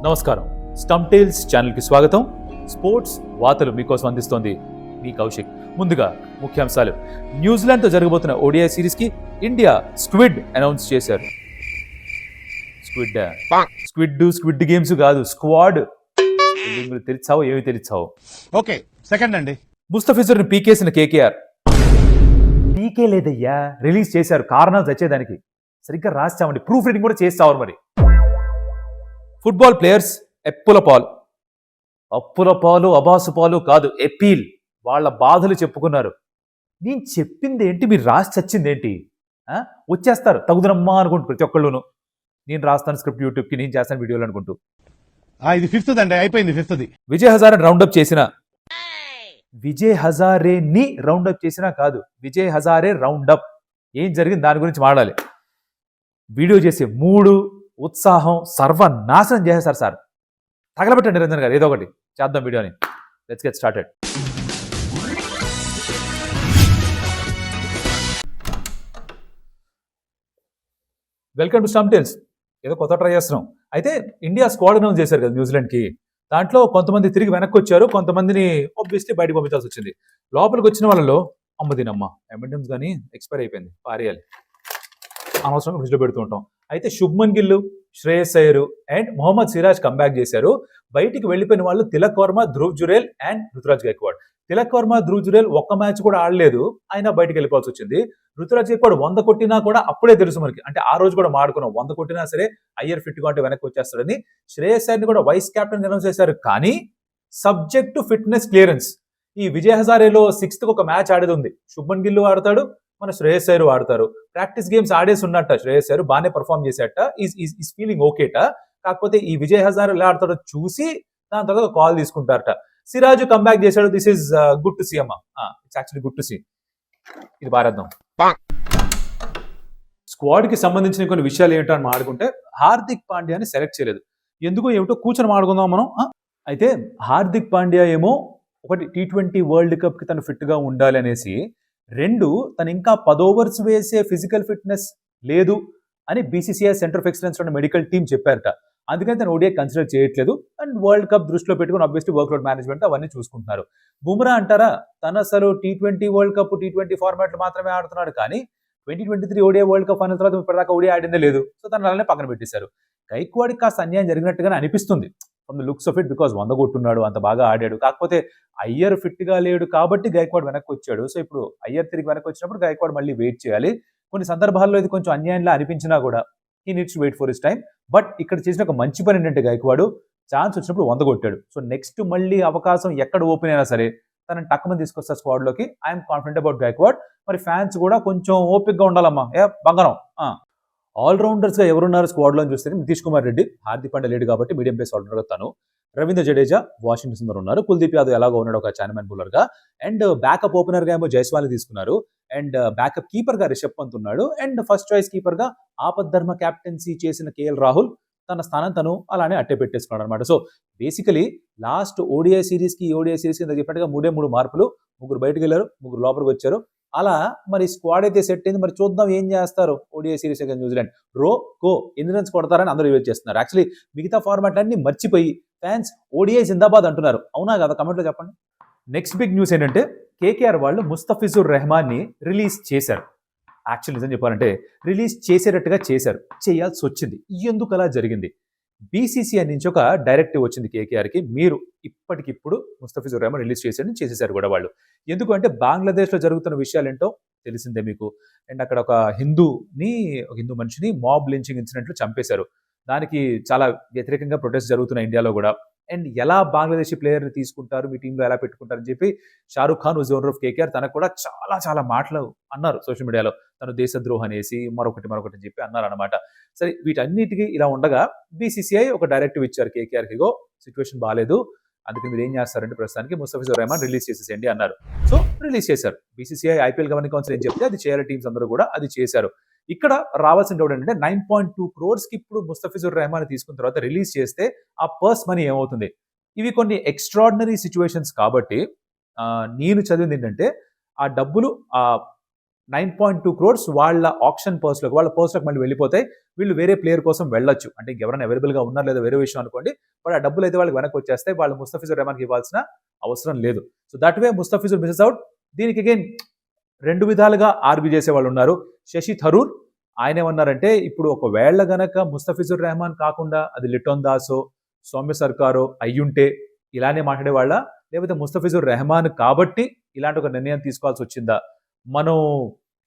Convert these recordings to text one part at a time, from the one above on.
నమస్కారం, stump tiles ఛానల్కి స్వాగతం. స్పోర్ట్స్ వార్తలు మీకోసం అందిస్తోంది మీ కౌశిక్. ముందుగా ముఖ్యాంశాలు. న్యూజిలాండ్తో జరగబోతున్న ఓడిఐ సిరీస్కి ఇండియా స్క్విడ్ అనౌన్స్ చేశారు. స్క్విడ్ గేమ్స్ కాదు, స్క్వాడ్. తెలిసావో ఏమి తెలిసావో. ఓకే, సెకండ్ అండి. ముస్తఫిజుర్ని పీకేసిన కేకేఆర్. పీకే లేదయ్యా, రిలీజ్ చేశారు. కారణాలు తెచ్చేదానికి సరిగ్గా రాస్తామండి, ప్రూఫ్ రీడింగ్ కూడా చేస్తావు. మరి ఫుట్బాల్ ప్లేయర్స్ అప్పుల పాలు అబాసు పాలు కాదు, ఎపీల్. వాళ్ళ బాధలు చెప్పుకున్నారు. నేను చెప్పింది ఏంటి, మీరు రాసి చచ్చింది ఏంటి? వచ్చేస్తారు తగుదనమ్మా అనుకుంటూ ప్రతి ఒక్కళ్ళును. నేను రాస్తాను స్క్రిప్ట్ యూట్యూబ్కి, నేను చేస్తాను వీడియోలు అనుకుంటూ. ఇది ఫిఫ్త్ అండి, అయిపోయింది ఫిఫ్త్. విజయ్ హజారే రౌండప్ చేసిన విజయ్ హజారేని రౌండప్ చేసినా కాదు, విజయ్ హజారే రౌండప్. ఏం జరిగింది దాని గురించి మాట్లాడాలి. వీడియో చేసే మూడు ఉత్సాహం సర్వనాశనం చేసేసారు సార్. తగలబెట్టండి నిరంజన్ గారు, ఏదో ఒకటి చేద్దాం వీడియోని. Let's get started. Welcome to stump tales. ఏదో కొత్త ట్రై చేస్తున్నాం. అయితే ఇండియా స్క్వాడ్ అనౌన్స్ చేశారు కదా న్యూజిలాండ్కి. దాంట్లో కొంతమంది తిరిగి వెనక్కి వచ్చారు, కొంతమందిని ఆబ్వియస్లీ బయటకు పంపించాల్సి వచ్చింది. లోపలికి వచ్చిన వాళ్ళలో అమ్మదినమ్మ ఎంఎండమ్స్ కానీ ఎక్స్పైర్ అయిపోయింది, పారేయాలి, అనవసరంగా ఫ్రిడ్జ్లో పెడుతూ ఉంటాం. అయితే శుభ్మన్ గిల్, శ్రేయస్ అయ్యర్ అండ్ మొహమ్మద్ సిరాజ్ కంబ్యాక్ చేశారు. బయటికి వెళ్ళిపోయిన వాళ్ళు తిలక్ వర్మ, ధ్రువ్ జురేల్ అండ్ రుతురాజ్ గైక్వాడ్. తిలక్ వర్మ, ధ్రువ్ జురేల్ ఒక్క మ్యాచ్ కూడా ఆడలేదు, అయినా బయటికి వెళ్ళిపోవాల్సి వచ్చింది. రుతురాజ్ గైక్వాడ్ 100 కొట్టినా కూడా అప్పుడే తెలుసు మనకి, అంటే ఆ రోజు కూడా మాడుకున్నాం, 100 కొట్టినా సరే అయ్యర్ ఫిట్గా అంటే వెనక్కి వచ్చేస్తాడని. శ్రేయస్ అయ్యర్ని కూడా వైస్ కెప్టెన్ అనౌన్స్ చేశారు, కానీ సబ్జెక్ట్ టు ఫిట్నెస్ క్లియరెన్స్. ఈ విజయ్ హజారేలో 6th ఒక మ్యాచ్ ఆడేది ఉంది. శుభ్మన్ గిల్ ఆడతాడు, మన శ్రేయస్ అయ్యర్ ఆడతారు. ప్రాక్టీస్ గేమ్స్ ఆడేసి ఉన్నట్ట శ్రేయస్ అయ్యర్, బాగానే పర్ఫామ్ చేసేట, ఈజ్ ఫీలింగ్ ఓకేట. కాకపోతే ఈ విజయ్ హజారే ఎలా ఆడతాడో చూసి దాని తర్వాత కాల్ తీసుకుంటారట. సిరాజు కంబ్యాక్ చేశాడు. This is good to see అమ్మా, it's actually good to see. ఇది భారతం. స్క్వాడ్ కి సంబంధించిన కొన్ని విషయాలు ఏంటో అని మాట్లాడుకుంటే, హార్దిక్ పాండ్యాని సెలెక్ట్ చేయలేదు. ఎందుకో ఏమిటో కూర్చొని మాట్లాడుకుందాం మనం. అయితే హార్దిక్ పాండ్యా ఏమో ఒకటి T20 వరల్డ్ కప్ కి తను ఫిట్ గా ఉండాలి అనేసి, 2 తను ఇంకా 10 overs వేసే ఫిజికల్ ఫిట్నెస్ లేదు అని BCCI సెంటర్ ఆఫ్ ఎక్సలెన్స్ ఉన్న మెడికల్ టీమ్ చెప్పారట. అందుకని తను ఓడిఐ కన్సిడర్ చేయట్లేదు. అండ్ వరల్డ్ కప్ దృష్టిలో పెట్టుకుని ఆబ్వియస్లీ వర్క్లోడ్ మేనేజ్మెంట్ అవన్నీ చూసుకుంటున్నారు. బుమ్రా అంటారా, తను అసలు T20 వరల్డ్ కప్, T20 ఫార్మాట్లు మాత్రమే ఆడుతున్నాడు, కానీ 2023 ఓడిఐ వరల్డ్ కప్ అన్న తర్వాత ఇప్పటిదాకా ఓడిఐ ఆడిందే లేదు. సో తను అలానే పక్కన పెట్టేశారు. గైక్వాడ్కి కాస్త అన్యాయం జరిగినట్టుగానే అనిపిస్తుంది from the looks of it, because 100 కొట్టున్నాడు, అంత బాగా ఆడాడు. కాకపోతే అయ్యర్ ఫిట్ గా లేడు కాబట్టి గైక్వాడ్ వెనక్కి వచ్చాడు. సో ఇప్పుడు అయ్యర్ తిరిగి వెనక్కి వచ్చినప్పుడు గైక్వాడ్ మళ్ళీ వెయిట్ చేయాలి. కొన్ని సందర్భాల్లో ఇది కొంచెం అన్యాయంలా అనిపించినా కూడా he needs to wait for his time. But ఇక్కడ చేసిన ఒక మంచి పని ఏంటంటే, గైక్వాడ్ ఛాన్స్ వచ్చినప్పుడు 100 కొట్టాడు. సో నెక్స్ట్ మళ్ళీ అవకాశం ఎక్కడ ఓపెన్ అయినా సరే తనని టక్కుమని తీసుకొస్తారు స్క్వాడ్ లోకి. I'm confident about Gaikwad. మరి ఫ్యాన్స్ కూడా కొంచెం ఓపిక్గా ఉండాలమ్మా. బంగారం. ఆల్రౌండర్స్ గా ఎవరున్నారు స్క్వాడ్ లో చూస్తే నితీష్ కుమార్ రెడ్డి, హార్దిక్ పాండ్యా లేడు కాబట్టి మీడియం పేస్ ఆల్రౌండర్ గా తను, రవీంద్ర జడేజా, వాషింగ్టన్ సుందర్ ఉన్నారు, కుల్దీప్ యాదవ్ ఎలాగో ఉన్నాడు ఒక చాన్మెన్ బౌలర్ గా, అండ్ బ్యాకప్ ఓపెనర్ గా ఏమో జైస్వాల్ తీసుకున్నారు, అండ్ బ్యాకప్ కీపర్ గా రిషబ్ పంత్ ఉన్నాడు, అండ్ ఫస్ట్ చాయిస్ కీపర్ గా ఆపద్ధర్మ క్యాప్టెన్సీ చేసిన కేఎల్ రాహుల్ తన స్థానం తను అలానే అట్టే పెట్టేసుకున్నాడు అనమాట. So basically last ODI series కి కింద చెప్పినట్టుగా 3 మార్పులు, 3 బయటకు వెళ్ళారు, 3 లోపలికి వచ్చారు. అలా మరి స్క్వాడ్ అయితే సెట్ అయింది. మరి చూద్దాం ఏం చేస్తారు ఓడిఐ సిరీస్ అగైన్స్ న్యూజిలాండ్. ఎన్ని రన్స్ కొడతారని అందరూ వెయిట్ చేస్తున్నారు. యాక్చువల్లీ మిగతా ఫార్మాట్ అన్ని మర్చిపోయి ఫ్యాన్స్ ఓడిఐ జిందాబాద్ అంటున్నారు. అవునా కదా, కమెంట్లో చెప్పండి. నెక్స్ట్ బిగ్ న్యూస్ ఏంటంటే, కేకేఆర్ వాళ్ళు ముస్తఫిజుర్ రెహమాన్ ని రిలీజ్ చేశారు. యాక్చువల్లీ నిజం చెప్పాలంటే రిలీజ్ చేసేటట్టుగా చేశారు, చేయాల్సి వచ్చింది. ఎందుకు అలా జరిగింది? BCCI నుంచి ఒక డైరెక్టివ్ వచ్చింది కేకేఆర్కి, మీరు ఇప్పటికిప్పుడు ముస్తఫిజుర్ రెహమాన్ రిలీజ్ చేసేసారు కూడా వాళ్ళు. ఎందుకంటే బంగ్లాదేశ్లో జరుగుతున్న విషయాలు ఏంటో తెలిసిందే మీకు. అండ్ అక్కడ ఒక హిందూ మనిషిని మాబ్ లించింగ్ ఇన్సిడెంట్లు చంపేశారు. దానికి చాలా వ్యతిరేకంగా ప్రొటెస్ట్ జరుగుతున్నాయి ఇండియాలో కూడా. అండ్ ఎలా బంగ్లాదేశీ ప్లేయర్ని తీసుకుంటారు, మీ టీంలో ఎలా పెట్టుకుంటారని చెప్పి Shahrukh Khan was owner of KKR, తనకు కూడా చాలా మాటలు అన్నారు సోషల్ మీడియాలో. తను దేశద్రోహం అనేసి మరొకటి అని చెప్పి అన్నారు అనమాట. సరే, వీటన్నిటికీ ఇలా ఉండగా BCCI ఒక డైరెక్టివ్ ఇచ్చారు కేకేఆర్కి, సిచ్యువేషన్ బాగాలేదు, అందుకే మీరు ఏం చేస్తారంటే ప్రస్తుతానికి ముస్తఫిజుర్ రెహమాన్ రిలీజ్ చేసేసేయండి అన్నారు. సో రిలీజ్ చేశారు. BCCI IPL గవర్నింగ్ కౌన్సిల్ ఏం చెప్తే అది చేయాలి, టీమ్స్ అందరూ కూడా అది చేశారు. ఇక్కడ రావాల్సిన డౌట్ ఏంటంటే 9.2 crores కి ఇప్పుడు ముస్తఫిజుర్ రెహమాన్ తీసుకున్న తర్వాత రిలీజ్ చేస్తే ఆ పర్స్ మనీ ఏమవుతుంది? ఇవి కొన్ని ఎక్స్ట్రాడినరీ సిచ్యువేషన్స్ కాబట్టి నేను చదివింది ఏంటంటే, ఆ డబ్బులు 9.2 crores వాళ్ళ ఆప్షన్ పర్స్లోకి, వాళ్ళ పర్స్లోకి మళ్ళీ వెళ్ళిపోతాయి. వీళ్ళు వేరే ప్లేయర్ కోసం వెళ్ళొచ్చు. అంటే ఎవరైనా అవైలబుల్గా ఉన్నారు లేదా వేరే విషయం అనుకోండి, బట్ ఆ డబ్బులు అయితే వాళ్ళకి వెనక్కి వచ్చేస్తాయి. వాళ్ళు ముస్తఫిజుర్ రెహమాన్కి ఇవ్వాల్సిన అవసరం లేదు. So that way Mustafizur Mrs out. దీనికి అగైన్ 2 విధాలుగా ఆర్గ్యూ చేసే వాళ్ళు ఉన్నారు. శశి థరూర్ ఆయన ఏమన్నారంటే, ఇప్పుడు ఒకవేళ గనక ముస్తఫిజుర్ రెహమాన్ కాకుండా అది లిటోన్ దాసో సౌమ్య సర్కారో అయ్యుంటే ఇలానే మాట్లాడేవాళ్ళ, లేకపోతే ముస్తఫిజుర్ రెహమాన్ కాబట్టి ఇలాంటి ఒక నిర్ణయం తీసుకోవాల్సి వచ్చిందా, మనం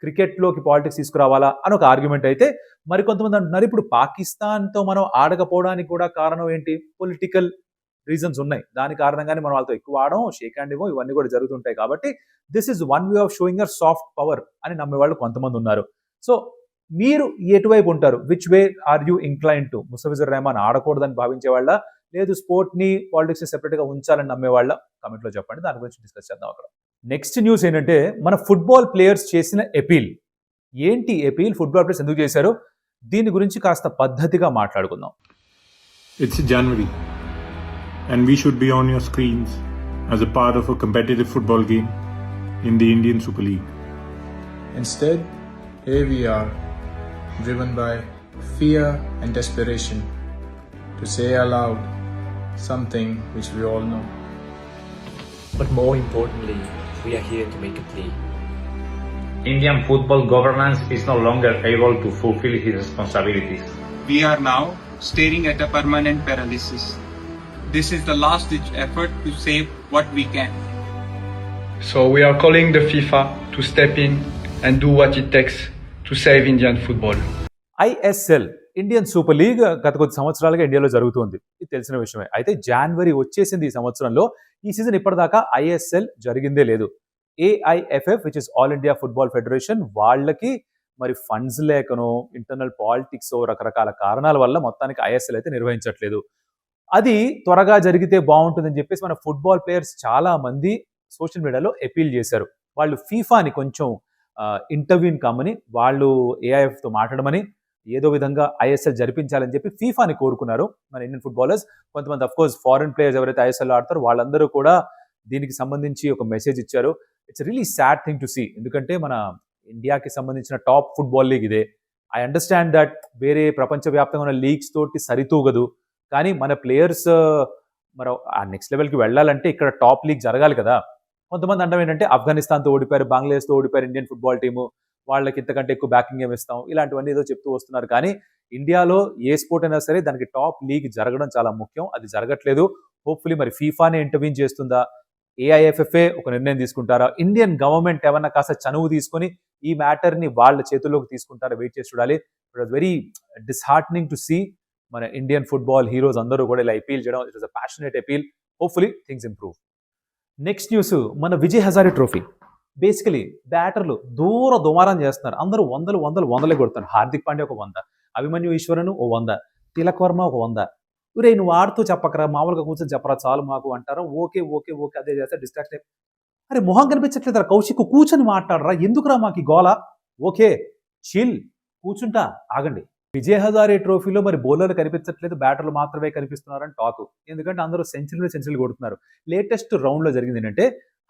క్రికెట్లోకి పాలిటిక్స్ తీసుకురావాలా అని ఒక ఆర్గ్యుమెంట్ అయితే, మరికొంతమంది అంటున్నారు ఇప్పుడు పాకిస్తాన్తో మనం ఆడకపోవడానికి కూడా కారణం ఏంటి, పొలిటికల్ రీజన్స్ ఉన్నాయి. దాని కారణంగానే మనం వాళ్ళతో ఎక్కువ ఆడడం, షేక్ హ్యాండ్ ఇవ్వం, ఇవన్నీ కూడా జరుగుతుంటాయి. కాబట్టి this is one way of showing your soft power అని నమ్మేవాళ్ళు కొంతమంది ఉన్నారు. సో మీరు ఎటువైపు ఉంటారు? Which way are you incline to? Mustafizur Rahman ఆడకూడదని భావించే వాళ్ళ, లేదు స్పోర్ట్ ని పాలిటిక్స్ ని సెపరేట్ గా ఉంచాలని నమ్మేవాళ్ళ? కామెంట్ లో చెప్పండి. దాని గురించి డిస్కస్ చేద్దాం అక్కడ. నెక్స్ట్ న్యూస్ ఏంటంటే, మన ఫుట్బాల్ ప్లేయర్స్ చేసిన ఎపీల్. ఏంటి ఎపీల్? ఫుట్బాల్ ప్లేయర్స్ ఎందుకు చేశారు? దీని గురించి కాస్త పద్ధతిగా మాట్లాడుకుందాం. It's January, and we should be on your screens as a part of a competitive football game in the Indian Super League. Instead, here we are, driven by fear and desperation, to say aloud something which we all know. But more importantly, we are here to make a plea. Indian football governance is no longer able to fulfill his responsibilities. We are now staring at a permanent paralysis. This is the last-ditch effort to save what we can. So we are calling the FIFA to step in and do what it takes to save Indian football. ISL Indian super league గత కొద్ది సంవత్సరాలుగా ఇండియాలో జరుగుతుంది. ఇది తెలిసిన విషయమే. అయితే జనవరి వచ్చేసింది ఈ సంవత్సరంలో. ఈ సీజన్ ఇప్పటిదాకా ఐఎస్ఎల్ జరిగిందే లేదు. AIFF which is all India football federation, వాళ్ళకి మరి ఫండ్స్ లేకనో, ఇంటర్నల్ పాలిటిక్స్, రకరకాల కారణాల వల్ల మొత్తానికి ఐఎస్ఎల్ అయితే నిర్వహించట్లేదు. అది త్వరగా జరిగితే బాగుంటుందని చెప్పేసి మన ఫుట్బాల్ ప్లేయర్స్ చాలా మంది సోషల్ మీడియాలో అపీల్ చేశారు. వాళ్ళు ఫీఫాని కొంచెం ఇంటర్వ్యూని కమ్మని, వాళ్ళు ఏఐఎఫ్తో మాట్లాడమని, ఏదో విధంగా ఐఎస్ఎల్ జరిపించాలని చెప్పి ఫీఫాని కోరుకున్నారు మన ఇండియన్ ఫుట్బాలర్స్. కొంతమంది అఫ్ కోర్స్ ఫారిన్ ప్లేయర్స్ ఎవరైతే ఐఎస్ఎల్ ఆడతారో వాళ్ళందరూ కూడా దీనికి సంబంధించి ఒక మెసేజ్ ఇచ్చారు. It's really sad thing to see. ఎందుకంటే మన ఇండియాకి సంబంధించిన టాప్ ఫుట్బాల్ లీగ్ ఇదే. ఐ అండర్స్టాండ్ దట్ వేరే ప్రపంచవ్యాప్తంగా ఉన్న లీగ్స్ తోటి సరితూగదు, కానీ మన ప్లేయర్స్ మరి ఆ నెక్స్ట్ లెవెల్కి వెళ్ళాలంటే ఇక్కడ టాప్ లీగ్ జరగాలి కదా. కొంతమంది అంటాం ఏంటంటే, ఆఫ్ఘనిస్తాన్తో ఓడిపోయారు, బంగ్లాదేశ్తో ఓడిపోయారు ఇండియన్ ఫుట్బాల్ టీము, వాళ్ళకి ఇంతకంటే ఎక్కువ బ్యాకింగ్ ఏమి ఇస్తాం, ఇలాంటివన్నీ ఏదో చెప్తూ వస్తున్నారు. కానీ ఇండియాలో ఏ స్పోర్ట్ అయినా సరే దానికి టాప్ లీగ్ జరగడం చాలా ముఖ్యం. అది జరగట్లేదు. హోప్ఫుల్లీ మరి ఫీఫానే ఇంటర్వ్యూన్ చేస్తుందా, ఏఐఎఫ్ఎఫ్ఏ ఒక నిర్ణయం తీసుకుంటారా, ఇండియన్ గవర్నమెంట్ ఏమన్నా కాస్త చనువు తీసుకొని ఈ మ్యాటర్ని వాళ్ళ చేతుల్లోకి తీసుకుంటారా, వెయిట్ చేసి చూడాలి. It was very disheartening to see మన ఇండియన్ ఫుట్బాల్ హీరోస్ అందరూ కూడా ఇలా అపీల్ చేయడం. It was a passionate appeal. Hopefully things improve. Next news, మన విజయ్ హజారే ట్రోఫీ. బేసికలీ బ్యాటర్లు దుమారం చేస్తున్నారు. అందరూ వందలే కొడుతున్నారు. హార్దిక్ పాండ్యా ఒక 100, అభిమన్యు ఈశ్వరన్ ఓ 100, తిలక్ వర్మ ఒక 100. రే నువ్వు ఆడుతూ చెప్పకరా, మామూలుగా కూర్చొని చెప్పరా చాలు మాకు అంటారా. ఓకే అదే చేస్తే డిస్ట్రాక్షన్. అరే మొహం కనిపించట్లేదురా కౌశిక్, కూర్చొని మాట్లాడరా, ఎందుకురా మాకు ఈ గోల. ఓకే చిల్, కూర్చుంటా, ఆగండి. విజయ్ హజారే ట్రోఫీలో మరి బౌలర్లు కనిపించట్లేదు, బ్యాటర్లు మాత్రమే కనిపిస్తున్నారని టాక్. ఎందుకంటే అందరూ సెంచరీలు కొడుతున్నారు. లేటెస్ట్ రౌండ్లో జరిగింది ఏంటంటే,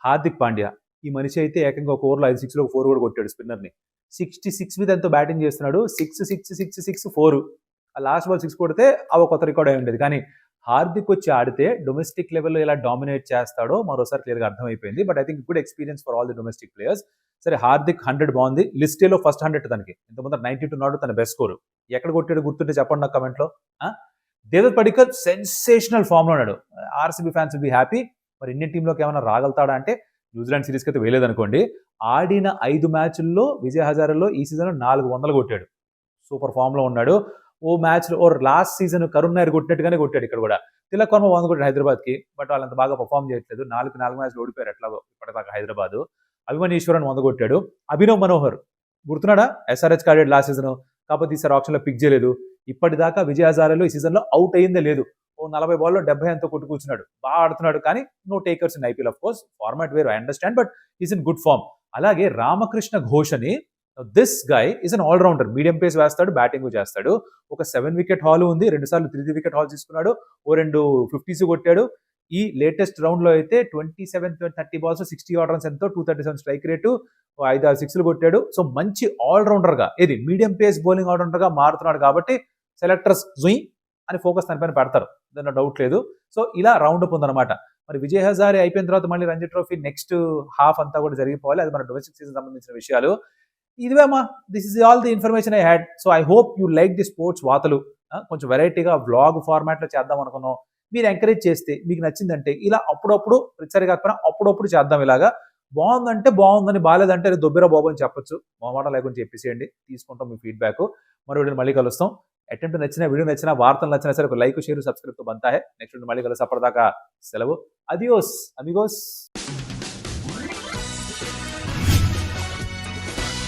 హార్దిక్ పాండ్యా ఈ మనిషి అయితే ఏకంగా ఒక ఓవర్లో 5 6 4 కూడా కొట్టాడు స్పిన్నర్ని. 66 మీద ఎంతో బ్యాటింగ్ చేస్తున్నాడు. 6 4. ఆ లాస్ట్ బాల్ 6 కొడితే అవి కొత్త రికార్డ్ అయి ఉండేది. కానీ హార్దిక్ వచ్చి ఆడితే డొమెస్టిక్ లెవెల్లో ఎలా డామినేట్ చేస్తాడో మరోసారి క్లియర్గా అర్థమైపోయింది. But I think good experience for all the domestic players. సరే హార్దిక్ 100 బాగుంది. లిస్టేలో ఫస్ట్ 100 తనకి. ఇంతకుముందు 92 నాడు తన బెస్ట్ స్కోర్. ఎక్కడ కొట్టాడు గుర్తుంటే చెప్పండి నాకు కమెంట్లో. దేవదత్ పడిక్కల్ సెన్సేషనల్ ఫామ్లో ఉన్నాడు. RCB fans will be happy. మరి ఇండియన్ టీంలోకి ఏమైనా రాగలుగుతాడా అంటే, న్యూజిలాండ్ సిరీస్కి అయితే వేయలేదనుకోండి. ఆడిన 5 మ్యాచ్ల్లో విజయ్ హజారేలో ఈ సీజన్లో 400 కొట్టాడు. సూపర్ ఫామ్లో ఉన్నాడు. ఓ మ్యాచ్లో లాస్ట్ సీజన్ కరుణ్ నాయర్ కొట్టినట్టుగానే కొట్టాడు ఇక్కడ కూడా. తిలక్ వర్మ 100 కొట్టాడు హైదరాబాద్కి. బట్ వాళ్ళంత బాగా పర్ఫామ్ చేయట్లేదు. 4 మ్యాచ్లు ఓడిపోయారు ఎట్లాగో ఇప్పటిదాకా హైదరాబాద్. అభిమన్యు ఈశ్వరన్ 100 కొట్టాడు. అభినవ్ మనోహర్ గుర్తున్నాడా, ఎస్ఆర్హెచ్ ఆడాడు లాస్ట్ సీజన్. కాకపోతే ఈసారి ఆప్షన్లో పిక్ చేయలేదు. ఇప్పటిదాకా విజయ్ హజారేలో ఈ సీజన్లో అవుట్ అయిందే లేదు. ఓ 40 బాల్లో 70 ఎంతో కొట్టు కూర్చున్నాడు. బాగా ఆడుతున్నాడు, కానీ no takers in IPL. Of course format వేరు, I understand, but is in good form. అలాగే రామకృష్ణ ఘోష్ అని, this guy is an all-rounder. Medium pace వేస్తాడు, బ్యాటింగ్ చేస్తాడు. ఒక 7 వికెట్ హాల్ ఉంది, 2 సార్లు 3 వికెట్ హాల్ తీసుకున్నాడు. ఓ 2 50s కొట్టాడు. ఈ లేటెస్ట్ రౌండ్లో అయితే 27-30 బాల్స్ 60 ఆర్డర్ రన్స్ ఎంతో 237 స్ట్రైక్ రేటు, 5-6 సిక్స్లు కొట్టాడు. సో మంచి ఆల్రౌండర్గా, మీడియం పేస్ బౌలింగ్ ఆల్రౌండర్గా మారుతున్నాడు. కాబట్టి సెలెక్టర్స్ అని ఫోకస్ దానిపైన పెడతారు, దానిలో డౌట్ లేదు. సో ఇలా రౌండ్ అప్ ఉందన్నమాట. మరి విజయ్ హజారే అయిపోయిన తర్వాత మళ్ళీ రంజీ ట్రోఫీ నెక్స్ట్ హాఫ్ అంతా కూడా జరిగిపోవాలి. అది మన డొమెస్టిక్ సీజన్ సంబంధించిన విషయాలు. ఇదివేమా, this is all the information I had. So I hope you like the sports వార్తలు. కొంచెం వెరైటీగా వ్లాగ్ ఫార్మాట్లో చేద్దాం అనుకున్నాం. మీరు ఎంకరేజ్ చేస్తే, మీకు నచ్చిందంటే ఇలా అప్పుడప్పుడు ప్రతిసారి కాకపోయినా అప్పుడప్పుడు చేద్దాం. ఇలాగా బాగుందంటే బాగుందని, బాగాలేదంటే అది దొబ్బిరా బాబు అని చెప్పొచ్చు. మొహమాటం లేకుండా చెప్పేసేయండి, తీసుకుంటాం మీ ఫీడ్బ్యాక్. మరో వీడియో మళ్ళీ కలుస్తాం. అటెంప్ట్ నచ్చిన, వీడియో నచ్చిన, వార్తలు నచ్చినా సరే ఒక లైక్, షేర్, సబ్స్క్రైబ్ తో బంతా హై. నెక్స్ట్ మళ్ళీ కలిసి అప్పటిదాకా సెలవు. అదియోస్ అమిగోస్.